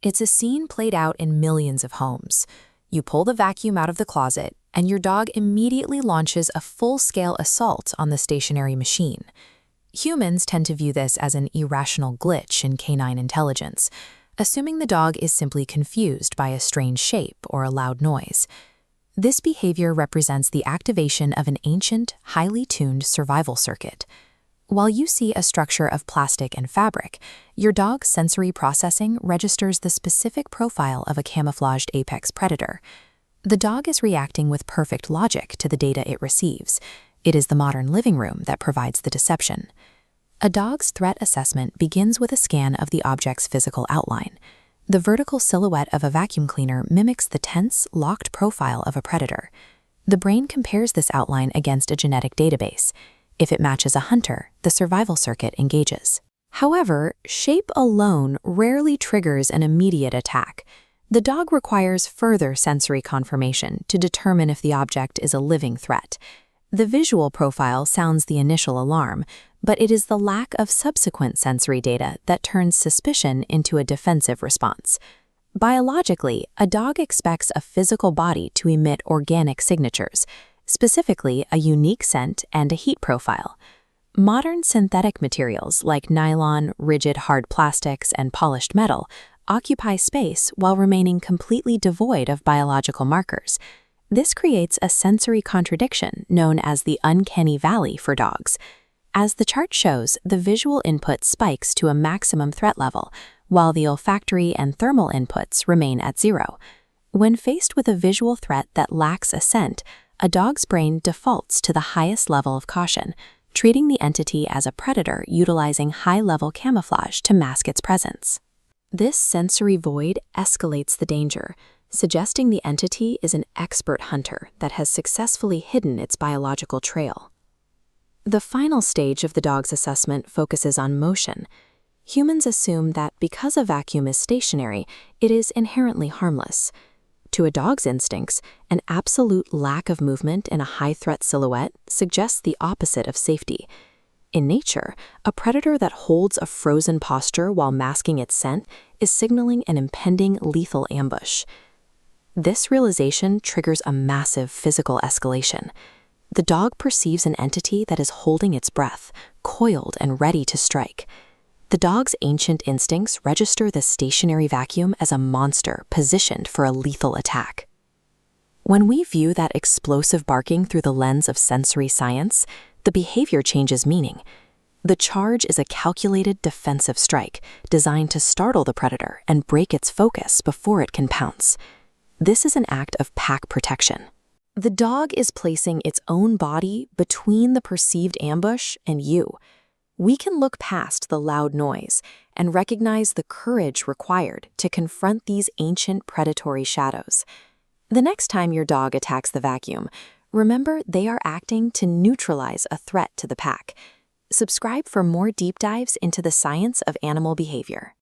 It's a scene played out in millions of homes. You pull the vacuum out of the closet, and your dog immediately launches a full-scale assault on the stationary machine. Humans tend to view this as an irrational glitch in canine intelligence, assuming the dog is simply confused by a strange shape or a loud noise. This behavior represents the activation of an ancient, highly tuned survival circuit. While you see a structure of plastic and fabric, your dog's sensory processing registers the specific profile of a camouflaged apex predator. The dog is reacting with perfect logic to the data it receives. It is the modern living room that provides the deception. A dog's threat assessment begins with a scan of the object's physical outline. The vertical silhouette of a vacuum cleaner mimics the tense, locked profile of a predator. The brain compares this outline against a genetic database. If it matches a hunter, the survival circuit engages. However, shape alone rarely triggers an immediate attack. The dog requires further sensory confirmation to determine if the object is a living threat. The visual profile sounds the initial alarm, but it is the lack of subsequent sensory data that turns suspicion into a defensive response. Biologically, a dog expects a physical body to emit organic signatures, specifically a unique scent and a heat profile. Modern synthetic materials like nylon, rigid hard plastics, and polished metal occupy space while remaining completely devoid of biological markers. This creates a sensory contradiction known as the uncanny valley for dogs. As the chart shows, the visual input spikes to a maximum threat level, while the olfactory and thermal inputs remain at zero. When faced with a visual threat that lacks a scent, a dog's brain defaults to the highest level of caution, treating the entity as a predator utilizing high-level camouflage to mask its presence. This sensory void escalates the danger, suggesting the entity is an expert hunter that has successfully hidden its biological trail. The final stage of the dog's assessment focuses on motion. Humans assume that because a vacuum is stationary, it is inherently harmless. To a dog's instincts, an absolute lack of movement in a high-threat silhouette suggests the opposite of safety. In nature, a predator that holds a frozen posture while masking its scent is signaling an impending lethal ambush. This realization triggers a massive physical escalation. The dog perceives an entity that is holding its breath, coiled and ready to strike. The dog's ancient instincts register the stationary vacuum as a monster positioned for a lethal attack. When we view that explosive barking through the lens of sensory science, the behavior changes meaning. The charge is a calculated defensive strike designed to startle the predator and break its focus before it can pounce. This is an act of pack protection. The dog is placing its own body between the perceived ambush and you. We can look past the loud noise and recognize the courage required to confront these ancient predatory shadows. The next time your dog attacks the vacuum, remember they are acting to neutralize a threat to the pack. Subscribe for more deep dives into the science of animal behavior.